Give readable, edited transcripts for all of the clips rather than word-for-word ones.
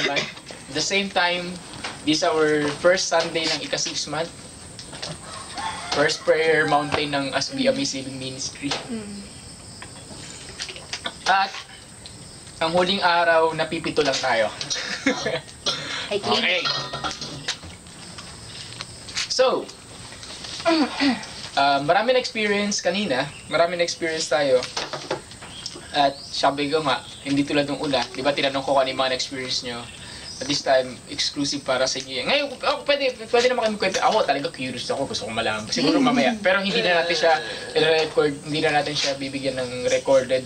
month. At the same time, this is our first Sunday ng ika-6 month. First prayer mountain ng Asbi Amazing Ministry. At ang huling araw, napipito lang tayo. Okay. So, marami na experience kanina. Marami na experience tayo. At sabi ko nga, hindi tulad ng una. Di ba tinanong ko kung ano yung mga experience nyo. At this time, exclusive para sa inyo. Ngayon, pwede naman kayo magkwento. Ako talaga curious ako. Gusto kong malaman. Siguro mamaya. Pero hindi na natin siya record. Hindi na natin siya bibigyan ng recorded.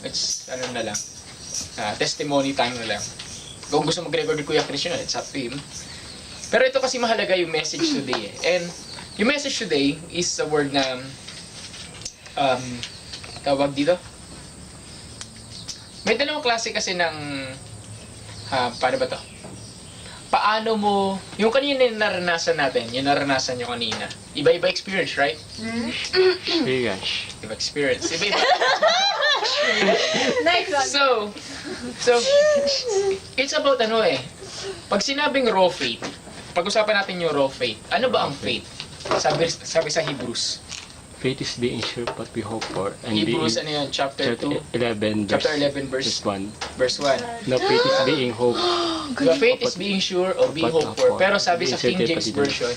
It's na lang. Testimony time na lang. Kung gusto mag-record ni Kuya Christian, it's up to him. Pero ito kasi mahalaga yung message today. And yung message today is a word na tawag dito. May dalawang klase kasi ng paano ba to? Paano mo, yung kanina yung naranasan natin, yung naranasan nyo kanina. Iba-iba experience, right? Experience. Iba experience. Iba-iba. Next one. So, it's about pag sinabing raw faith, pag-usapan natin yung raw faith. Ano ba ang faith? Sabi sa Hebrews. Faith is being sure what we hope for. And Hebrews, being, chapter 2? 11, Chapter 11, verse 1. Verse 1. No, faith is being hope. The faith is being sure of being hoped for. Pero sabi sa King James Version,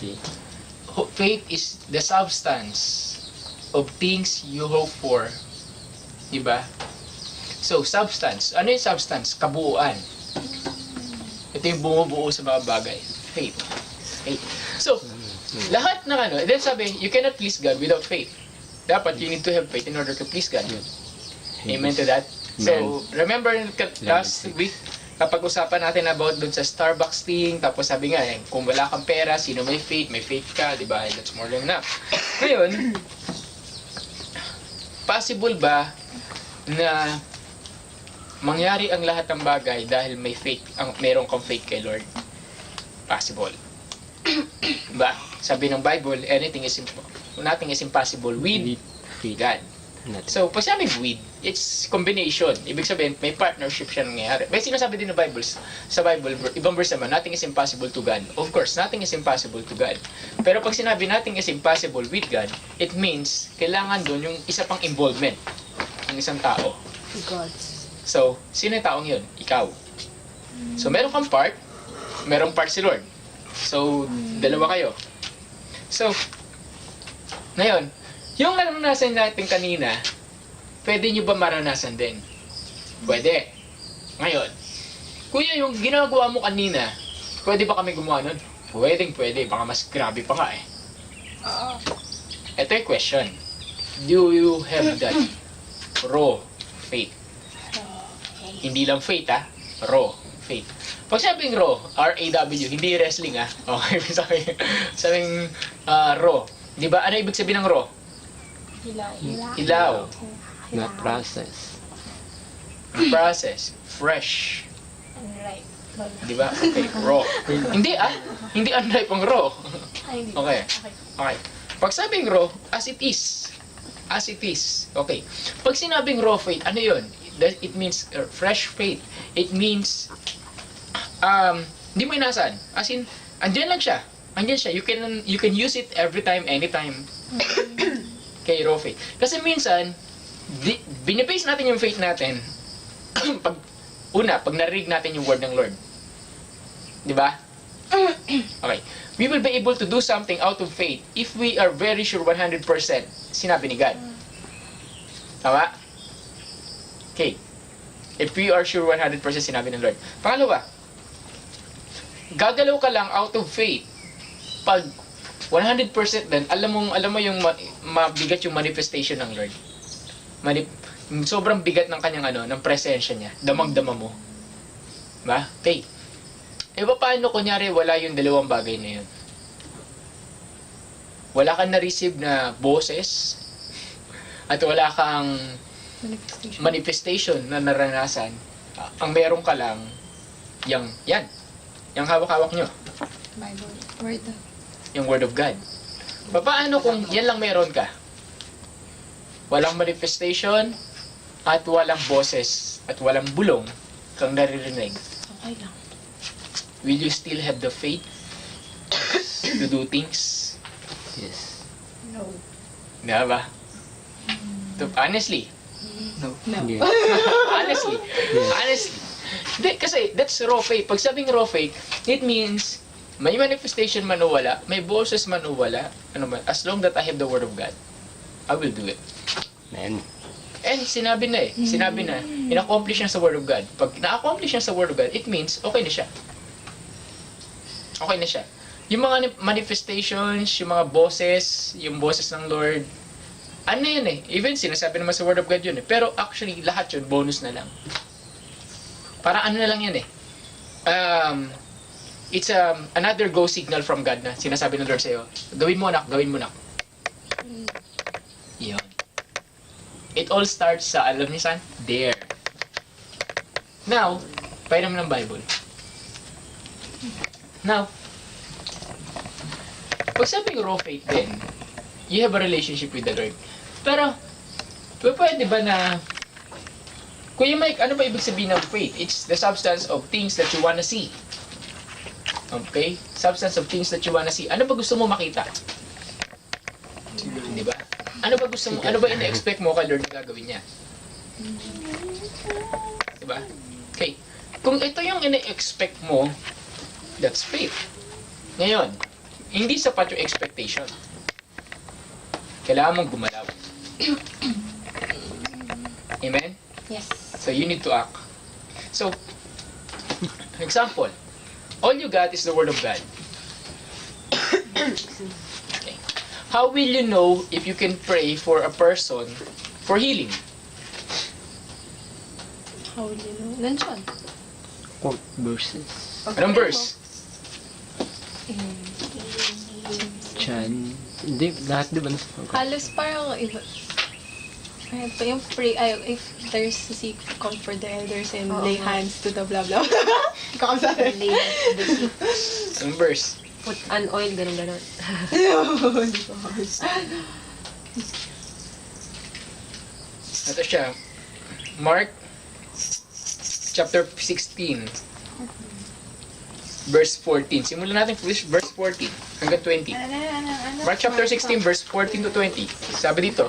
faith is the substance of things you hope for. Diba? So, substance. Ano yung substance? Kabuuan. Ito yung bumubuo sa mga bagay. Faith. So, lahat ng then sabi, you cannot please God without faith. Dapat, you need to have faith in order to please God. Amen to that? So, remember last week, kapag usapan natin about dun sa Starbucks thing, tapos sabi nga kung wala kang pera, sino may faith ka, di ba? That's more than enough. Ngayon, possible ba na mangyari ang lahat ng bagay dahil may faith, meron kang faith kay Lord? Possible. Diba? Sabi ng Bible, nothing is impossible with God. So, pag sabi with, it's combination. Ibig sabihin, may partnership siya nangyayari. May sinasabi din ng Bible, sa Bible, ibang verse naman, nothing is impossible to God. Of course, nothing is impossible to God. Pero pag sinabi nothing is impossible with God, it means, kailangan doon yung isa pang involvement ng isang tao. So, sino yung taong yun? Ikaw. So, meron kang part, merong part si Lord. So, dalawa kayo. So, ngayon, yung naranasan natin kanina, pwede nyo ba maranasan din? Pwede. Ngayon, kuya, yung ginagawa mo kanina, pwede ba kami gumawa nun? Pwede. Baka mas grabe pa nga Ito yung question. Do you have that raw faith? Hindi lang faith, raw faith. Pag sabing raw, R-A-W, hindi wrestling Okay, sabing raw. Di ba? Ano ibig sabihin ng raw? Hilaw. Not process. Process. Fresh. Di ba? Okay, raw. Hindi Hindi unripe ang raw. Okay. Pag sabing raw, as it is. Okay. Pag sinabing raw faith, ano yun? It means fresh faith. It means hindi mo inasan. As in, andyan siya. You can use it every time, anytime. Kay raw faith. Kasi minsan, binibase natin yung faith natin pag narinig natin yung word ng Lord. Di ba? Okay. We will be able to do something out of faith if we are very sure 100% sinabi ni God. Tama? Okay. If we are sure 100% sinabi ng Lord. Pangalawa, gagalaw ka lang out of faith pag 100% din, alam mo yung mabigat yung manifestation ng Lord. Sobrang bigat ng kanyang ng presensya niya. Damang-dama mo. Ba? Okay. Paano kunyari wala yung dalawang bagay na yun? Wala kang na-receive na boses at wala kang manifestation na naranasan. Ang meron ka lang yung hawak-hawak nyo. Bible. Word. Yung Word of God. Paano kung yan lang meron ka? Walang manifestation at walang boses at walang bulong kang naririnig. Okay lang. will you still have the faith to do things? Yes. No. Diba? Honestly. No. Yes. Honestly. Honestly. Hindi, kasi that's raw faith. Pag sabing raw faith, it means may manifestation man o wala, may boses man o wala, ano man, as long that I have the word of God, I will do it. Amen. And sinabi na sinabi na, in-accomplish niya sa word of God. Pag na-accomplish niya sa word of God, it means okay na siya. Okay na siya. Yung mga manifestations, yung mga boses, yung boses ng Lord, ano yun even sinasabi naman sa word of God yun pero actually, lahat yun, bonus na lang. Para ano na lang yan it's another go signal from God na sinasabi ng Lord sa'yo, gawin mo anak, gawin mo anak. Yun. It all starts sa, alam niyo saan? There. Now, pairam ng Bible. Now, pag sabing raw faith din, you have a relationship with the Lord. Pero, pwede ba na, Kuya Mike, ano ba ibig sabihin ng faith? It's the substance of things that you wanna see. Okay? Substance of things that you wanna see. Ano ba gusto mo makita? Di ba? Ano ba gusto mo, ano ba ina-expect mo kay Lord na gagawin niya? Di ba? Okay. Kung ito yung ina-expect mo, that's faith. Ngayon, hindi sapat yung expectation. Kailangan mong gumalaw. Amen? Yes. So you need to act. So, example, all you got is the word of God. Okay. How will you know if you can pray for a person for healing? How will you know? Nandiyan. Quote verses. Anong verse? Chan. Hindi, lahat di ba nasa Halos parang iba. Ay, pa yung pray, if there's a sick, comfort the elders and lay hands to the blah blah. Kakasabi. Lay hands to the sick. Anong verse? Put an oil, ganun-ganun. Hindi ko Ito siya. Mark chapter 16 verse 14. Simulan natin verse 14 hanggang 20. Mark chapter 16 verse 14 to 20. Sabi dito,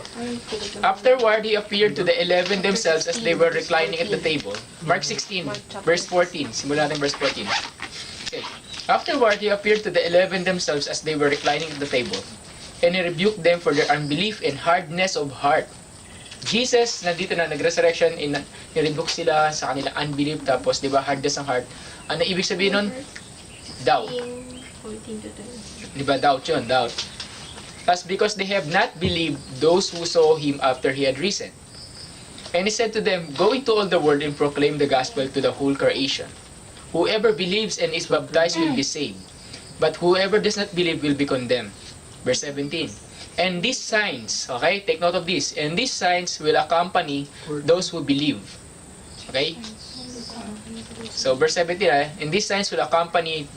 afterward he appeared to the 11 themselves as they were reclining at the table. Mark 16 verse 14. Simulan natin verse 14. Okay. Afterward he appeared to the 11 themselves as they were reclining at the table. And he rebuked them for their unbelief and hardness of heart. Jesus, nandito na, nag-resurrection, nirebuke sila sa kanilang unbelief, tapos, di ba, hardness ng heart. Ano ibig sabihin nun? Doubt. 14 to 20. Di ba, doubt yun, doubt. That's because they have not believed those who saw him after he had risen. And he said to them, go into all the world and proclaim the gospel to the whole creation. Whoever believes and is baptized will be saved, but whoever does not believe will be condemned. Verse 17. And these signs, okay, take note of this, and these signs will accompany those who believe. Okay? So, verse 17, and these signs will accompany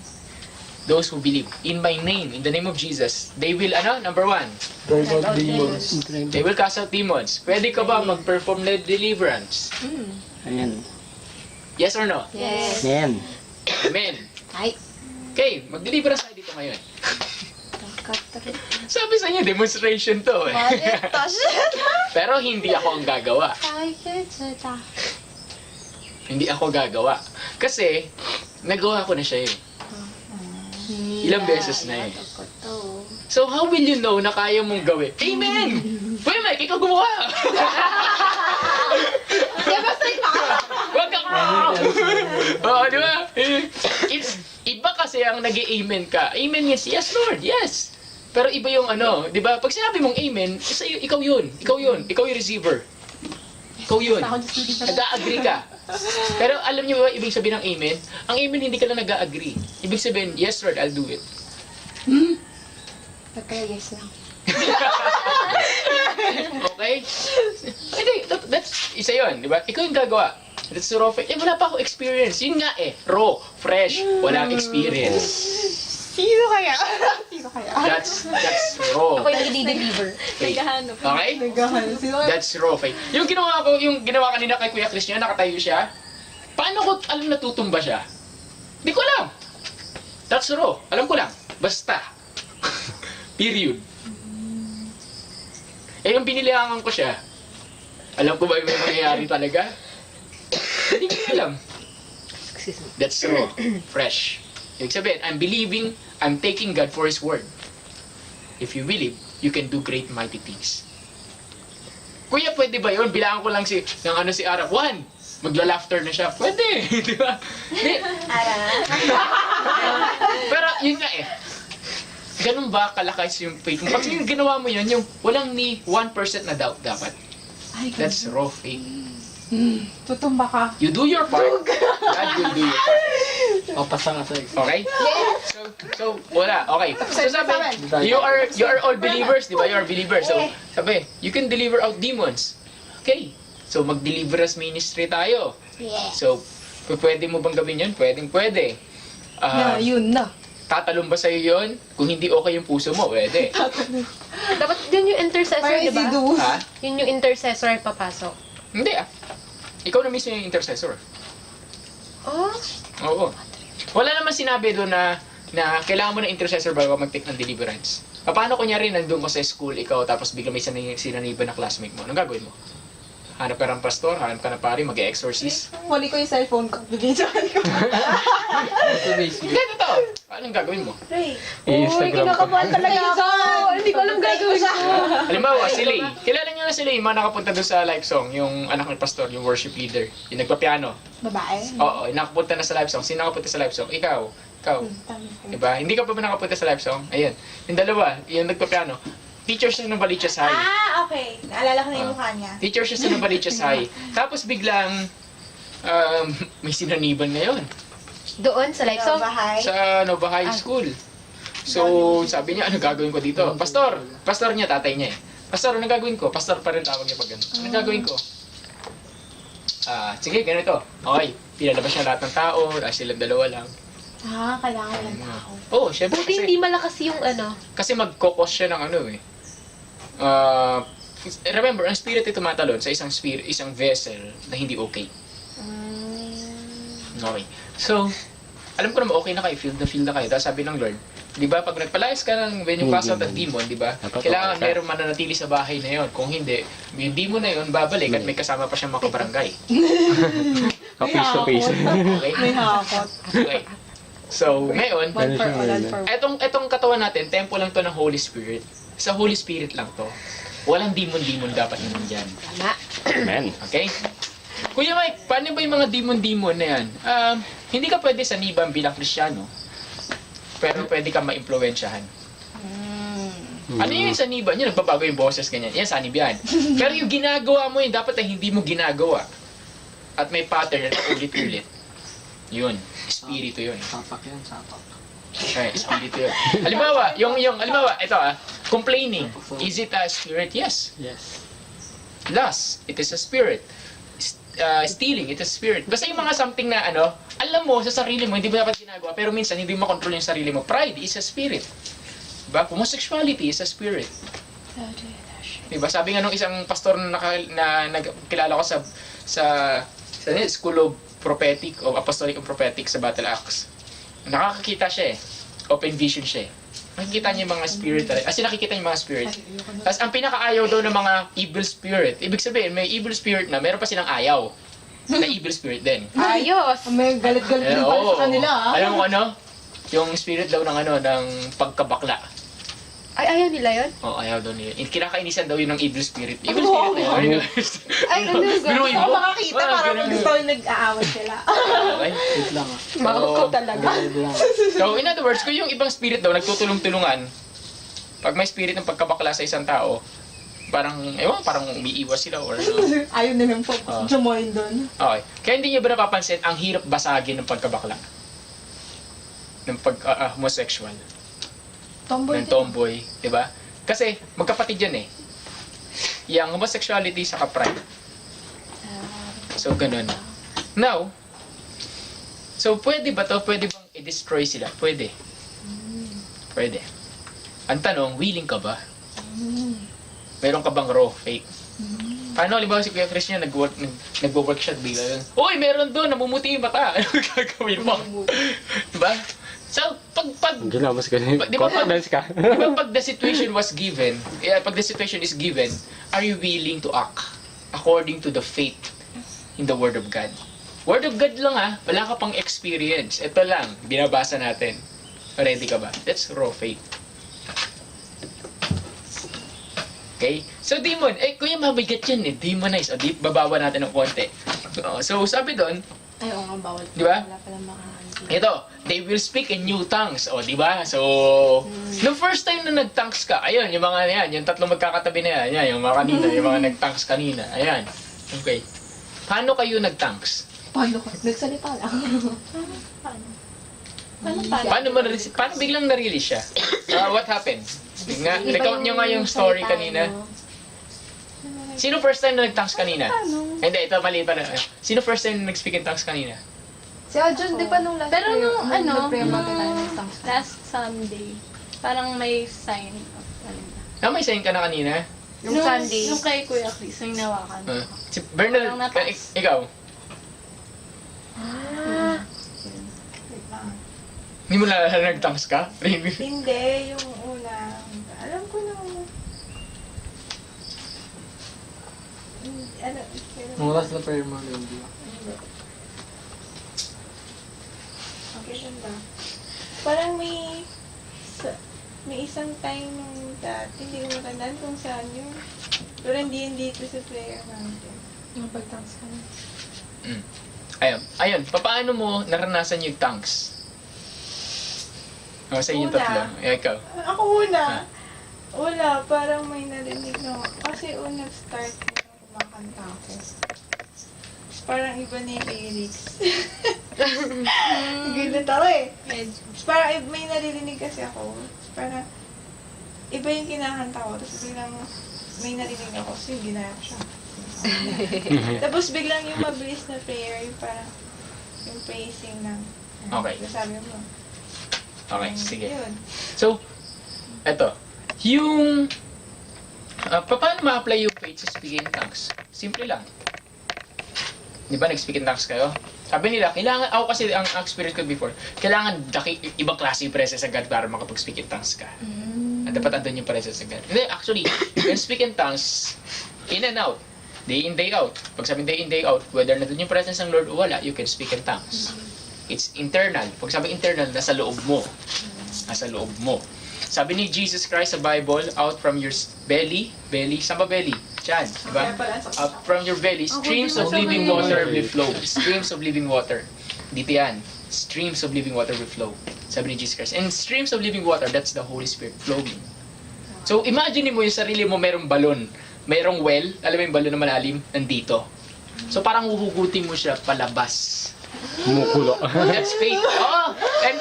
those who believe. In my name, in the name of Jesus, they will, number 1, Drive out demons. they will cast out demons. Pwede ka ba mag-perform na deliverance? Amen. Yes or no? Yes. Amen. Amen. Ay. Okay, mag-deliverance tayo dito ngayon. Sabi sa inyo, demonstration to Pero hindi ako ang gagawa. Hindi ako gagawa. Kasi, nagawa ko na siya Ilang beses na So, how will you know na kaya mong gawin? Amen! Kuya Mike, ikaw gumawa! Wag ka Oo, di ba? Iba kasi ang nag-amen ka. Amen yes, yes Lord, yes. Pero iba yung di ba? Pag sinabi mong amen, ikaw yun. Ikaw yun. Ikaw yung receiver. Ikaw yun. Nag-a-agree ka. Pero alam niyo ba ibig sabihin ng amen? Ang amen hindi ka lang nag-a-agree. Ibig sabihin, yes Lord, I'll do it. Okay, yes lang. Okay? Hindi, that's isa yun, di ba? Ikaw yung gagawa. That's raw faith. Wala pa ako experience. Yun nga raw, fresh, walang experience. Sino kaya? Sino kaya? That's raw. Ako yung i-deliver. Faith. Naghahanap. Okay? Naghahanap. Sino kaya? That's raw faith. Yung ginawa kanina kay Kuya Chris niya, nakatayo siya. Paano ko alam na tutumba siya? Hindi ko alam. That's raw. Alam ko lang. Basta. Period. Eh, yung binilihangan ko siya, alam ko ba yung may mangyayari talaga? Hindi ko alam. Excuse me. That's raw. Fresh. Ibig sabihin, I'm believing, I'm taking God for His word. If you believe, you can do great mighty things. Kuya, pwede ba yun? Bilangan ko lang si Ara. 1! Magla-laughter na siya. Pwede! Di ba? Di. Pero yun nga eh. Ganun ba kalakas yung faith mo? Pag yung ginawa mo yun, yung walang ni 1% na doubt dapat. Ay, That's raw faith. tutumba ka. You do your part. God will do your part. Papasa ka sa Okay? So wala. Okay. So sabi, you are all believers, di ba? You are believers. So sabi, you can deliver out demons. Okay. So mag-deliverance ministry tayo. So pwede mo bang gawin yun? Pwede. Yun na. Tatalon ba sa'yo yun? Kung hindi okay yung puso mo, pwede. Dapat yun yung intercessor, Para di ba? isidu. Ha? Yun yung intercessor papasok. Hindi ah. Ikaw na mismo yung intercessor. Oh, Oo. Wala naman sinabi doon na kailangan mo ng intercessor bago mag-take ng deliverance. Paano kunyari nandun ka sa school, ikaw, tapos bigla may sinaniba na classmate mo? Anong gagawin mo? Hanap ka ng pastor, hanap ka ng pari, mag-exorcist? Huli ko yung cellphone ko. Bibidyoan ko. Hindi, totoo. Anong gagawin mo? I-Instagram ko. talaga ako. hindi ko alam gagawin ko. Halimbawa, si Lay. Kilala niyo na si Lay, mga nakapunta doon sa live song, yung anak ng pastor, yung worship leader, yung nagpa-piano. Babae. Oo, yung nakapunta na sa live song. Sino nakapunta sa live song? Ikaw. Diba? Hindi ka pa ba nakapunta sa live song? Ayan. Yung dalawa, yung nagpa-piano. Teacher siya ng Baliches High. Okay. Naalala ko na yung mukha niya. Teacher siya sa Baliches High. Tapos biglang, may sinaniban ngayon Doon sa live song? Bahay. sa Nova High School. So, sabi niya, ano gagawin ko dito? Pastor niya, tatay niya eh. Pastor, ano gagawin ko? Pastor pa rin tawag niya pag gano'n. Ano gagawin ko? Sige, ganito. Okay, pinalabas niya lahat ng tao, silang dalawa lang. Kailangan ng tao. Oo, syempre Buti hindi kasi, malakas yung ano. kasi magkokos siya ng ano eh. Remember, ang spirit ay tumatalon sa isang vessel na hindi okay. Okay. So, alam ko naman okay na kayo, feel na kayo. Tapos sabi ng Lord, di ba, pag nagpalayas ka ng when you pass out ng demon, di ba, Dapat kailangan okay ka. meron mananatili sa bahay na yon. Kung hindi, yung demon na yon babalik at may kasama pa siyang makabarangay. Face to face. Okay? May hakot. Okay. So, ngayon, One for all and for etong katawan natin, tempo lang to ng Holy Spirit. Sa Holy Spirit lang to. Walang demon-demon dapat naman dyan. Tama. Amen. Okay? Kuya Mike, paano ba yung mga demon-demon na yan? Hindi ka pwede saniban bilang Kristyano, pero pwede ka ma-impluwensyahan. Ano yung saniban? Yung nagbabago yung boses, ganyan. Yan, sanib yan. Pero yung ginagawa mo yun, dapat ay hindi mo ginagawa. At may pattern na ulit-ulit. Yun. Espiritu yun. Sapak yan, sapak. Okay, espiritu yun. Halimbawa, ito complaining. Is it a spirit? Yes. Yes. Lust, it is a spirit. Stealing, it is a spirit. Basta yung mga something na alam mo sa sarili mo, hindi mo dapat ginagawa, pero minsan hindi mo makontrol yung sarili mo. Pride is a spirit. Diba? Homosexuality is a spirit. Diba? Sabi nga nung isang pastor na nagkilala ko sa School of Prophetic o Apostolic and Prophetic sa Battle Axe. Nakakakita siya eh. Open vision siya eh. Nakikita niya yung mga spirit. Nakikita niya yung mga spirit. Tapos ang pinakaayaw daw ng mga evil spirit, ibig sabihin, may evil spirit na, meron pa silang ayaw. Na evil spirit din. Ayos. May galit-galit din pala Oo. sa kanila, Alam mo ano? Yung spirit daw ng pagkabakla. Ay, ayaw nila yun? Oo, ayaw daw nila. Kinakainisan daw yun ng evil spirit. Evil spirit na yun. Ay, ano Biruin mo? Makakita, parang gusto yung nag-aaway sila. Okay. Wait lang ah. Makakot talaga. Wait lang. So, in other words, kung yung ibang spirit daw nagtutulong-tulungan, pag may spirit ng pagkabakla sa isang tao, parang umiiwas sila or Ayaw nilang po jumoin doon. Okay. Kaya hindi niyo ba napapansin ang hirap basagin ng pagkabakla? Ng homosexual, Tomboy ng tomboy, di ba? Kasi magkapatid yan eh. Yung homosexuality sa pride. So, ganun. Now, so pwede ba to? Pwede bang i-destroy sila? Pwede. Pwede. Ang tanong, willing ka ba? Meron ka bang raw faith? Paano, halimbawa si Kuya Chris niya, nagwo-work siya, bigla yun. Uy, meron doon, namumuti yung mata. Ano gagawin mo? Diba? So, Ginawa mas ganun. Di ba pag- Confidence ka. Di ba pag the situation was given, pag the situation is given, are you willing to act according to the faith in the Word of God? Word of God lang wala ka pang experience. Ito lang, binabasa natin. Ready ka ba? That's raw faith. Okay? So demon, kuya mabigat yan demonize. O, babawa natin ng konti. So sabi doon, Ay, oo nga, bawal. Di ba? Wala palang makakandi. ito, they will speak in new tongues. O, di ba? So, nung first time na nag-tongues ka, ayun, yung mga yan, yung tatlong magkakatabi na yan, yung mga kanina, yung mga nag-tongues kanina, ayan. Okay. Paano kayo nag-tongues? Paano ko? Nagsalita lang. Paano biglang na-release siya? What happened? Recount nyo nga yung story kanina. Sino first time na nag-tongues kanina? Hindi, ito mali pa na. Sino first time na nag-speak in tongues kanina? Si Ajon, di ba nung last Pero prayer? nung nag-prayer ba tayo nung ng tongues? last Sunday, parang may sign of May sign ka na kanina? Yung Sunday. Yung kay Kuya Chris, yung nawakan. Si Bernal, Parang natas. ikaw? Wait lang. Hindi mo nalala nag-tongues ka? Hindi, yung una. Alam ko na. Ano? Nung last na prayer mo, hindi. Okay, ba? Parang may isang time nung dati, hindi ko matandaan kung saan yun. Pero hindi dito sa prayer mountain. Napag-tangs ka na. Ayun, paano mo naranasan yung tongues? Sa inyo Una. tatlo. Ikaw. Ako una. Wala, parang may narinig na. Kasi una start na kumakanta ako. Parang iba na yung lyrics. Gulat ako Parang may naririnig kasi ako. Parang iba yung kinakanta ko. Tapos biglang may narinig ako. So yung ginaya ko siya. Tapos biglang yung mabilis na prayer, yung parang yung praising ng Okay. sabi mo. Okay, sige. Yun. So, eto. Yung... paano ma-apply yung faith sa speaking in tongues? Simple lang. Di ba nag-speak in tongues kayo? Sabi nila, kailangan... Ako kasi ang experience ko before, kailangan ibang klase yung presence sa God para makapag-speak in tongues ka. At dapat andun yung presence sa God. Hindi, actually, you can speak in tongues in and out. Day in, day out. Pag sabi day in, day out, whether nandun yung presence ng Lord o wala, you can speak in tongues. It's internal. Pag sabi internal, nasa loob mo. Nasa loob mo. Sabi ni Jesus Christ sa Bible, out from your belly, saan ba belly? Diyan, di ba? Out from your belly, streams of living water will flow. Streams of living water. Dito yan. Streams of living water will flow. Sabi ni Jesus Christ. And streams of living water, that's the Holy Spirit flowing. So, imagine mo yung sarili mo, merong balon. Merong well, alam mo yung balon na malalim, nandito. So, parang huhugutin mo siya palabas. Kumukulo. That's faith. Oh, and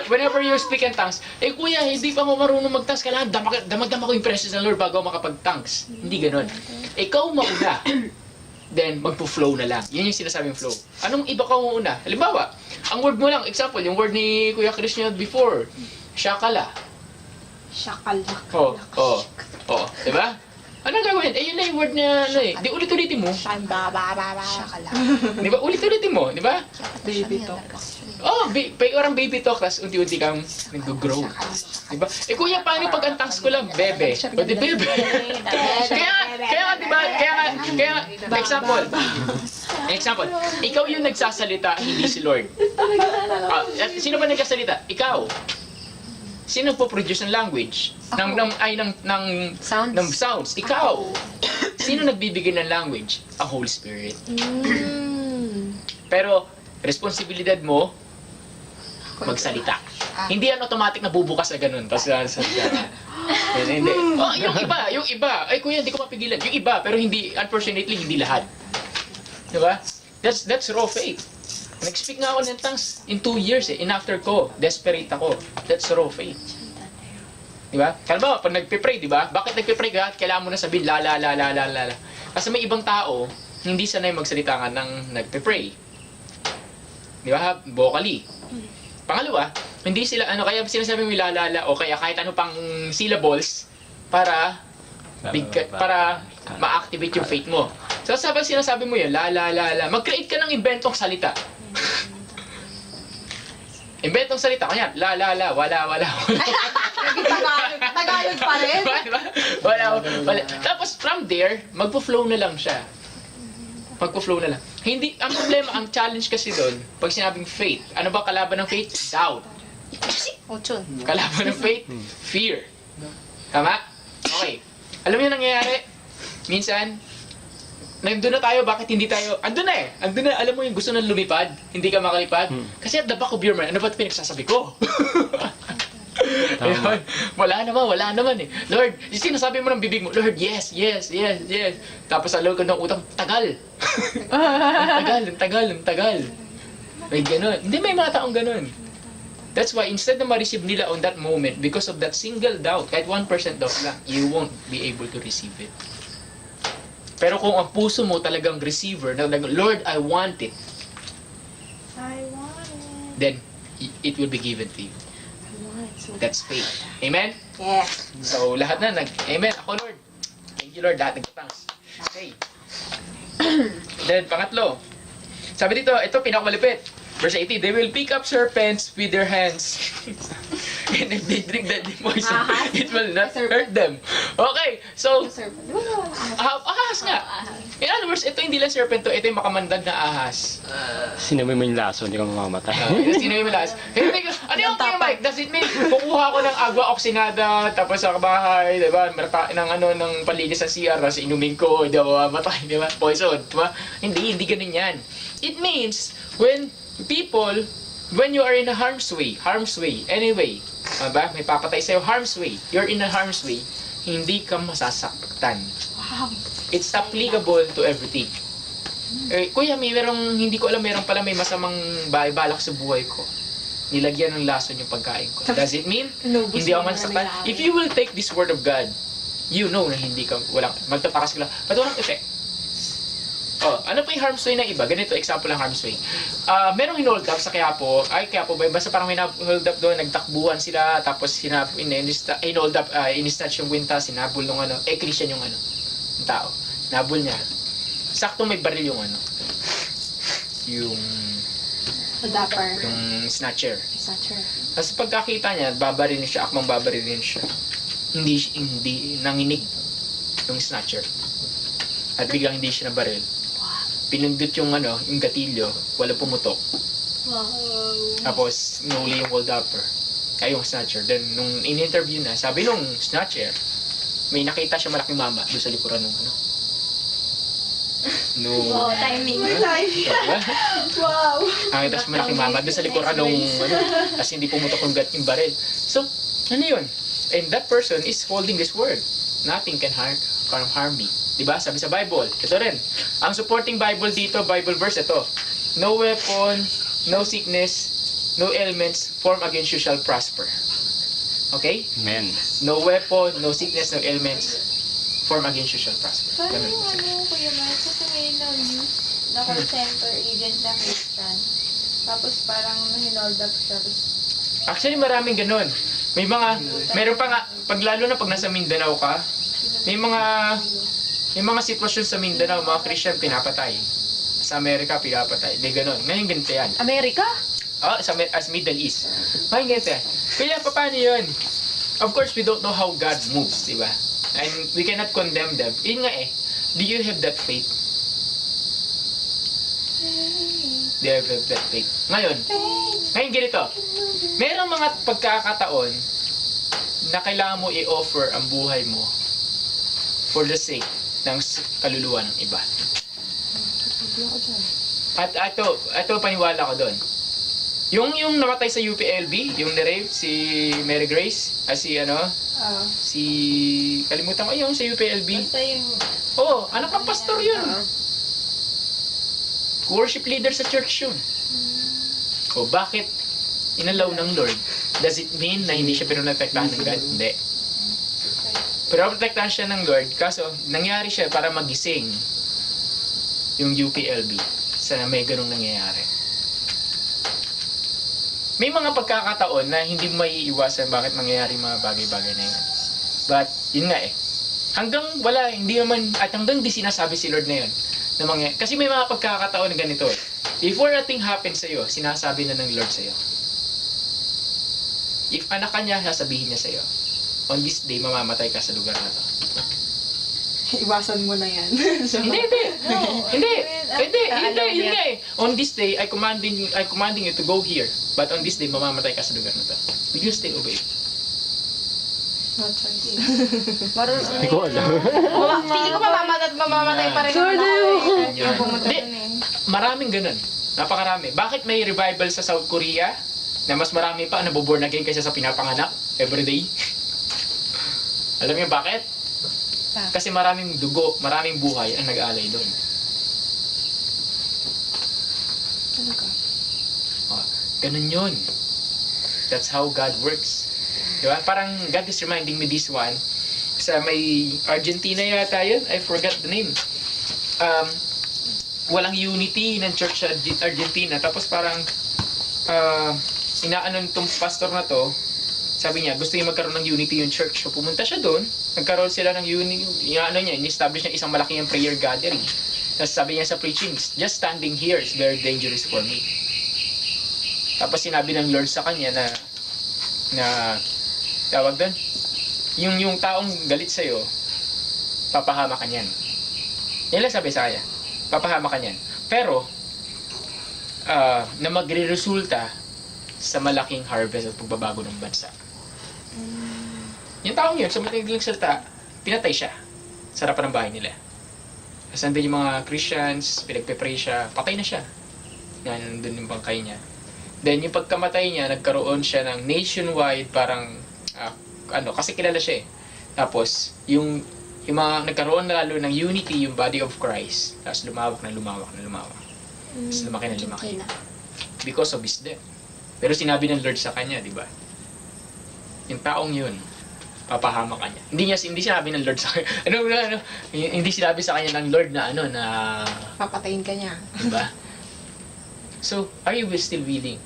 whenever you speak in tongues, kuya, hindi pa mo marunong mag-tongues, kailangan damag-damag ko yung presence ng Lord bago ako makapag-tongues. Hindi ganun. Ikaw mauna, then magpo-flow na lang. Yun yung sinasabing flow. Anong iba ka mauna? Halimbawa, ang word mo lang, example, yung word ni Kuya Chris niya before, shakala. Shakala. Oh, diba? Anong gagawin? Yun na yung word na, di ulit-ulitin mo. Shakala. Di ba? Ulit-ulitin mo, di ba? Baby talk. Parang baby talk, tapos unti-unti kang nag-grow. Diba? Kuya, paano pag ang tongues ko lang? Bebe. O di bebe. Kaya diba? Example, ikaw yung nagsasalita, hindi si Lord. Sino ba nagsasalita? Ikaw. Sino po-produce ng language? Ng sounds? Ikaw. Sino nagbibigay ng language? Ang Holy Spirit. Pero, responsibilidad mo, magsalita. Hindi yan automatic na bubukas na ganun. Tapos salita. Hindi. Yung iba. Kuya, hindi ko mapigilan. Yung iba, pero hindi, unfortunately, hindi lahat. Diba? That's raw faith. Nag-speak nga ako ng tongues in 2 years In after ko, desperate ako. That's raw faith. Diba? Kalma, pag nagpe-pray, diba? Bakit nagpe-pray ka? Kailangan mo na sabihin, la. Kasi may ibang tao, hindi sanay magsalita nga ng nagpe-pray. Diba? Vocally. Pangalawa, hindi sila, kaya sinasabi mo la, o kaya kahit ano pang syllables para ma-activate yung faith mo. So, sinasabi mo yun, la. Mag-create ka ng inventong salita. Inventong salita. Kanya, wala. Tagalog pa rin. Wala. Tapos from there, magpo-flow na lang siya. Magpo-flow na lang. Hindi, ang problema, ang challenge kasi doon, pag sinabing faith, ano ba kalaban ng faith? Doubt. Ochon. Kalaban ng faith? Fear. Tama? Okay. Alam mo yung nangyayari? Minsan, nandun na tayo, bakit hindi tayo, andun na, alam mo yung gusto na lumipad, hindi ka makalipad, kasi at the back of your mind, ano ba pinagsasabi ko? Ayun, wala naman eh. Lord, yung sinasabi mo ng bibig mo, Lord, yes. Tapos sa loob ka ng utang, tagal. Ang tagal. May ganun. Hindi, may mga taong ganun. That's why, instead na ma-receive nila on that moment, because of that single doubt, kahit 1% doubt lang, you won't be able to receive it. Pero kung ang puso mo talagang receiver, na Lord, I want it, then it will be given to you. That's faith. Amen? Yes. So, lahat na Amen. Ako, Lord. Thank you, Lord. Lahat nagtatangos. Okay. Then, pangatlo. Sabi dito, ito pinakamalupit. Verse 18, they will pick up serpents with their hands. And if they drink that poison, it will not hurt them. Okay, so, ahas nga. In other words, ito hindi lang serpent to, ito yung makamandag na ahas. Sinabi mo yung laso, hindi ka mamamatay. Sino yung malas? Ano yung kayo, Mike? Does it mean, kukuha ko ng agua oxinada, tapos sa bahay, diba? Ng palinis sa CR, tapos inumin ko, diba? Matay, diba? Poison, diba? Hindi ganun yan. It means, when you are in a harm's way, anyway, diba? May papatay sa'yo, harm's way, you're in a harm's way, hindi ka masasaktan. Wow. It's applicable to everything. Kuya, hindi ko alam, meron pala may masamang balak sa buhay ko. Nilagyan ng lason yung pagkain ko. Does it mean hindi ako masasaktan? If you will take this word of God, you know na magtatakas ka lang, but walang effect. Ano pa yung harm's way ng iba? Ganito, example ng harm's way. Merong hinold up sa Quiapo ba? Basta parang may hold up doon, nagtakbuhan sila, tapos hinold up, in-snatch yung kwintas, sinabol nung Christian yung yung tao. Nabol niya. Sakto may baril yung yung snatcher. Tapos pagkakita niya, babarilin siya, akmang babarilin siya. Hindi nanginig yung snatcher. At biglang hindi siya nabaril. Pinindot yung yung gatilyo, wala pumutok. Wow. Tapos nuli yung hold-upper. Ay yung snatcher. Then nung in-interview na, sabi nung snatcher, may nakita siya malaking mama doon sa likuran nung Wow, timing. Wow. Nakita siya malaking mama doon sa likuran nung kasi hindi pumutok yung baril. So, ano yun? And that person is holding this word. Nothing can harm me. Diba? Sabi sa Bible. Ito rin. Ang supporting Bible dito, Bible verse, ito. No weapon, no sickness, no ailments form against you shall prosper. Okay? Amen. No weapon, no sickness, no ailments form against you shall prosper. Parang Ganun. Kuya Mark, kasi may news na call center agent na Christian. Tapos parang hinold up siya. Actually, maraming ganun. Meron pa nga, lalo na pag nasa Mindanao ka, may mga sitwasyon sa Mindanao, mga Christian pinapatay. Sa Amerika, pinapatay. Di ganun. Ngayon ganito yan. Amerika? As Middle East. Ngayon ganito yan. Kaya paano yun? Of course, we don't know how God moves, di ba? And we cannot condemn them. Yun nga do you have that faith? Do you have that faith? Ngayon ganito. Merong mga pagkakataon na kailangan mo i-offer ang buhay mo for the sake ng kaluluwa ng iba. At ito paniwala ko doon. Yung namatay sa UPLB, yung na-rape, si Mary Grace, kalimutan ko yung sa UPLB. Basta yung... Anak ng pastor yun. Worship leader sa church yun. Bakit inalaw ng Lord? Does it mean na hindi siya pinoprotektahan ng God? Hindi. Pero protektahan siya ng Lord, kaso nangyari siya para magising yung UPLB sa may ganung nangyayari. May mga pagkakataon na hindi mo maiiwasan bakit nangyayari mga bagay-bagay na yun. But, yun nga hanggang wala, hindi naman, at hanggang di sinasabi si Lord na yun. Kasi may mga pagkakataon na ganito Before a thing happens sa'yo, sinasabi na ng Lord sa'yo. If anak ka niya, sasabihin niya sa'yo, on this day, mamamatay ka sa lugar na to. Iwasan mo na yan. So, Hindi. alam niya. Hindi. On this day, I commanding you to go here. But on this day, mamamatay ka sa lugar na to. Will you still obey? no choice. Marunong Hindi ko alam. Pili ko mamamatay pa rin Sure naman ako eh. Yan. Pumunta Hindi. dun eh. Maraming ganun. Napakarami. Bakit may revival sa South Korea na mas marami pa ang naboborn again kaysa sa pinapanganak everyday? Alam niyo bakit? Kasi maraming dugo, maraming buhay ang nag-aalay doon. Oh, ganun yun. That's how God works. Diba? Parang God is reminding me this one. Sa may Argentina yata yun. I forgot the name. Walang unity ng church sa Argentina. Tapos parang inaano itong pastor na to, sabi niya, gusto niya magkaroon ng unity yung church. So pumunta siya doon, nagkaroon sila ng unity, in-establish niya isang malaking prayer gathering. Tapos sabi niya sa preaching, just standing here is very dangerous for me. Tapos sinabi ng Lord sa kanya na tawag doon, yung taong galit sa'yo, papahama ka niyan. Yan lang sabi sa kanya, papahama ka niyan. Pero, na magre-resulta sa malaking harvest at pagbabago ng bansa. Yung taong yun, sa matigilang salita, pinatay siya sa harapan ng bahay nila. Tapos nandun yung mga Christians, pinagpe-pray siya, patay na siya. Yan, nandun yung bangkay niya. Then yung pagkamatay niya, nagkaroon siya ng nationwide parang, kasi kilala siya eh. Tapos, yung mga nagkaroon na lalo ng unity, yung body of Christ. Tapos lumawak. Tapos lumaki. Because of his death. Pero sinabi ng Lord sa kanya, di ba? Yung taong yun, papahama ka niya. Hindi sinabi ng Lord sa kanya. Hindi sinabi sa kanya ng Lord na Papatayin ka niya. di ba? So, are you still willing?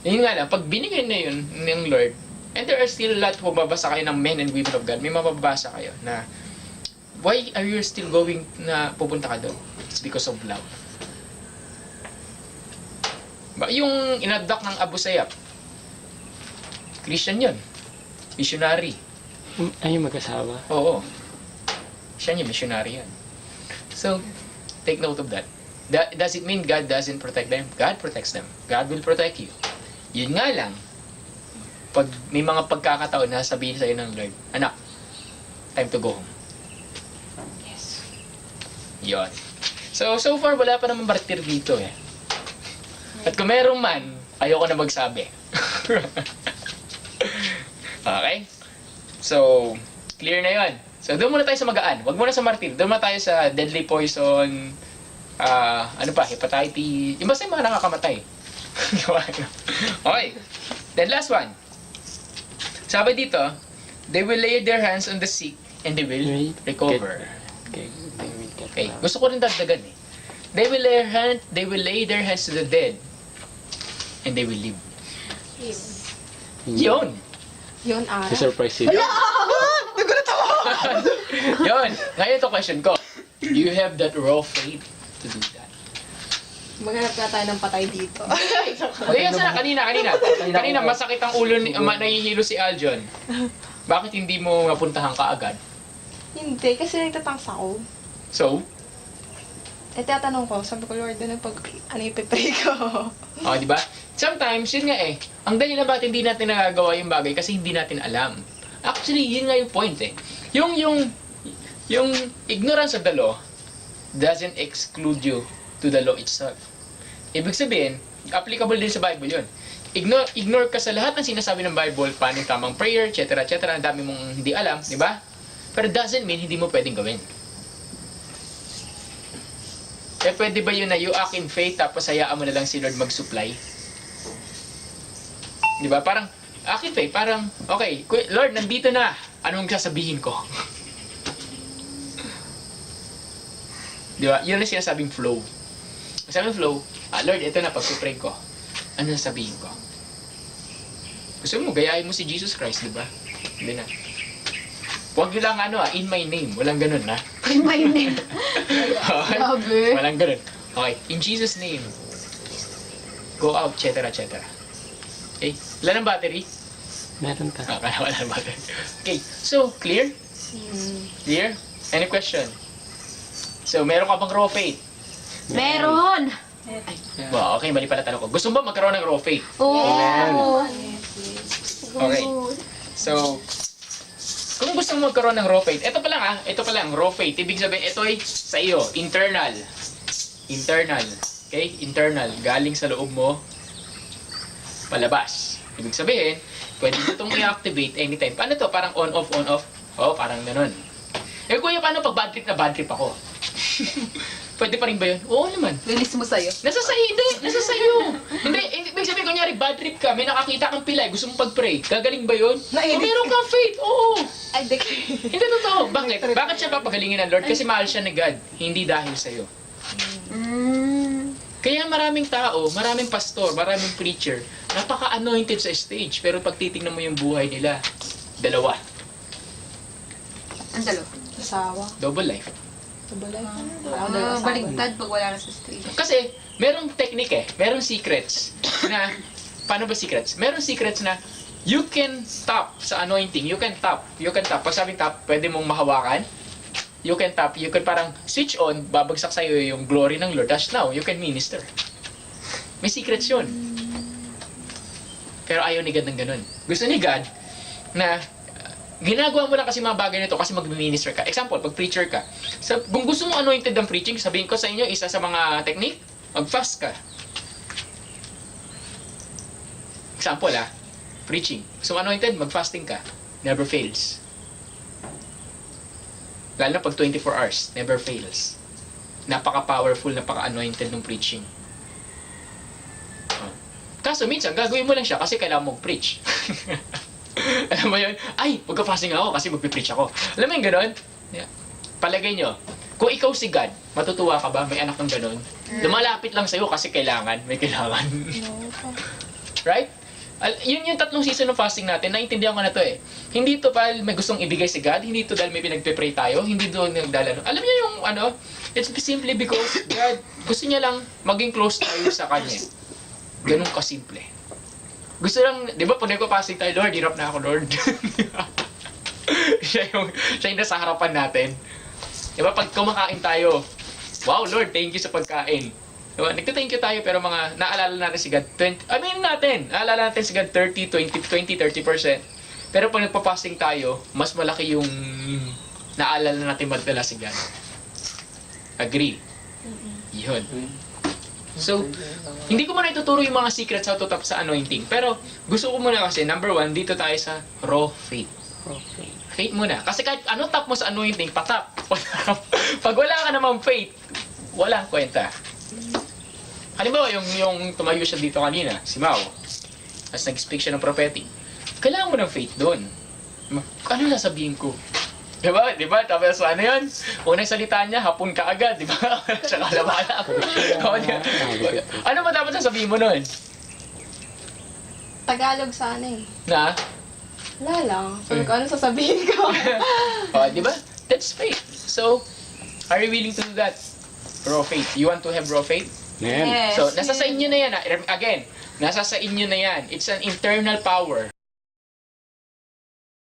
Yun nga lang, pag binigay na yun ng Lord, and there are still a lot mababasa kayo ng men and women of God, may mababasa kayo na why are you still going na pupunta ka doon? It's because of love. Yung inabdak ng Abu Sayyaf, Christian yun. Missionary. Ay, yung mag-asawa. Oo. Siya yung missionary yan. So, take note of that. Does it mean God doesn't protect them? God protects them. God will protect you. Yun nga lang, pag may mga pagkakataon na sabihin sa'yo ng Lord, anak, time to go home. Yes. Yun. So far, wala pa naman martir dito eh. At kung meron man, ayoko na magsabi. Okay? So, clear na yun. So, doon muna tayo sa magaan. Huwag muna sa martir. Doon muna tayo sa deadly poison, hepatitis. Yung basta yung mga nakakamatay. Okay. Then last one. Sabi dito, they will lay their hands on the sick and they will recover. Okay. Okay. Gusto ko rin dagdagan eh. They will lay their hands to the dead and they will live. Yun. Yun, Ara. Si-surprise sila. Yun. Ngayon ito question ko. Do you have that raw faith to do that? Maghanap na tayo ng patay dito. Okay, yan sana. Kanina masakit ang ulo, nahihilo si Aljon. Bakit hindi mo mapuntahan ka agad? Hindi, kasi nagtatangs ako. So? Tatanong ko, sabi ko, Lord, ano ipipray ko? Oh, di ba? Sometimes, yun nga eh. Ang dali na bakit hindi natin nagagawa yung bagay kasi hindi natin alam. Actually, yun nga yung point eh. Yung ignorance of the law doesn't exclude you to the law itself. Ibig sabihin, applicable din sa Bible yun. Ignore ka sa lahat ng sinasabi ng Bible, paano yung tamang prayer, etc. Ang dami mong hindi alam, di ba? Pero doesn't mean hindi mo pwedeng gawin. Pwede ba yun na you act in faith tapos hayaan mo na lang si Lord mag-supply? Di ba? Parang, act in faith, parang, okay, Lord, nandito na. Anong sasabihin ko? Di ba? Yun ang sinasabing flow. Masabing flow, Lord, ito na, pag-pray ko. Ano sasabihin ko? Gusto mo, gayahin mo si Jesus Christ, di ba? Hindi na. Huwag nyo lang in my name. Walang ganun, na. In my name. Okay? Grabe. Walang ganun. Okay, in Jesus' name, go out, etc. Okay? Ilan ang battery? Meron pa. Kaya wala na bagay. Okay, so, clear? Clear? Any question? So, meron ka bang raw faith? Meron! Wow, okay, mali pala tanong ko. Gusto mo ba magkaroon ng raw faith? Oo! Okay. So, kung gusto mo magkaroon ng raw faith, ito pa lang, raw faith. Ibig sabihin, ito ay sa iyo, internal. Internal. Okay? Internal. Galing sa loob mo, palabas. Ibig sabihin, pwede mo itong i-activate anytime. Paano to? Parang on-off, on-off? Oo, parang ganun. Eh, kuya, paano pag bad trip ako? Pwede pa rin ba yun? Oo naman. Release mo sa'yo. Nasa sa'yo. Hindi, ibig sabihin, kunyari, bad trip ka, may nakakita kang pilay, gusto mong pag-pray, gagaling ba yun? Nainig. O meron kang faith, oo. Ay, Hindi totoo. Bakit? Bakit siya papagalingin ng Lord? Kasi mahal siya ni God, hindi dahil sa'yo. Kaya maraming tao, maraming pastor, maraming preacher, napaka-anointed sa stage, pero pag titingnan mo yung buhay nila, dalawa. Ang dalo. Asawa. Double life. Tabulay. Baligtad pag wala na sa street. Kasi, merong technique merong secrets na, paano ba secrets? Merong secrets na, you can tap sa anointing, you can tap. Pag sabing tap, pwede mong mahawakan. You can tap, you can parang switch on, babagsak sa'yo yung glory ng Lord. That's now, you can minister. May secrets yun. Pero ayaw ni God ng ganun. Gusto ni God na ginagawa mo lang kasi mga bagay nito kasi mag-minister ka. Example, pag preacher ka. Kung gusto mo anointed ng preaching, sabihin ko sa inyo, isa sa mga technique, mag-fast ka. Example preaching. Gusto mo anointed, mag-fasting ka. Never fails. Lalo na pag 24 hours, never fails. Napaka-powerful, napaka-anointed ng preaching. Kaso minsan, gagawin mo lang siya kasi kailangan mong preach. Alam mo yun? Ay, magka-fasting ako kasi magpipreach ako. Alam mo yung gano'n? Yeah. Palagay nyo, kung ikaw si God, matutuwa ka ba? May anak ng gano'n? Lumalapit lang sa'yo kasi kailangan. May kailangan. Right? Yun yung tatlong season ng fasting natin, naintindihan ko na to Hindi to dahil may gustong ibigay si God, hindi to dahil may pinagpe-pray tayo, hindi doon nagdala. Alam niyo yung it's simply because God gusto niya lang maging close tayo sa Kanya. Ganun kasimple. Gusto lang, di ba, pag nagpa-fasting tayo, Lord, hirap na ako, Lord. siya yung nasa harapan natin. Di ba, pag kumakain tayo, wow, Lord, thank you sa pagkain. Diba? Nagta-thank you tayo pero mga naalala natin si God 20, naalala natin si God 30%. Pero pag nagpa-fasting tayo, mas malaki yung naalala natin magdala si God. Agree? Yun. So, hindi ko muna ituturo yung mga secrets how to tap sa anointing. Pero gusto ko muna kasi, number 1, dito tayo sa raw faith. Faith muna. Kasi kahit ano tap mo sa anointing, patap. Pag wala ka namang faith, walang kwenta. Halimbawa, yung tumayo siya dito kanina, si Mau, as nag-speak siya ng prophetic, kailangan mo ng faith doon. Ano sasabihin ko? Diba? Tapos ano yun? Unang salita niya, hapon ka agad, diba? Tsaka labalak. Ano ba dapat sasabihin mo nun? Tagalog sana Na? Wala lang. So, ano sasabihin ko? Diba? That's faith. So, are you willing to do that? Raw faith. You want to have raw faith? Amen. So, nasa sa inyo na yan. Again, nasa sa inyo na yan. It's an internal power.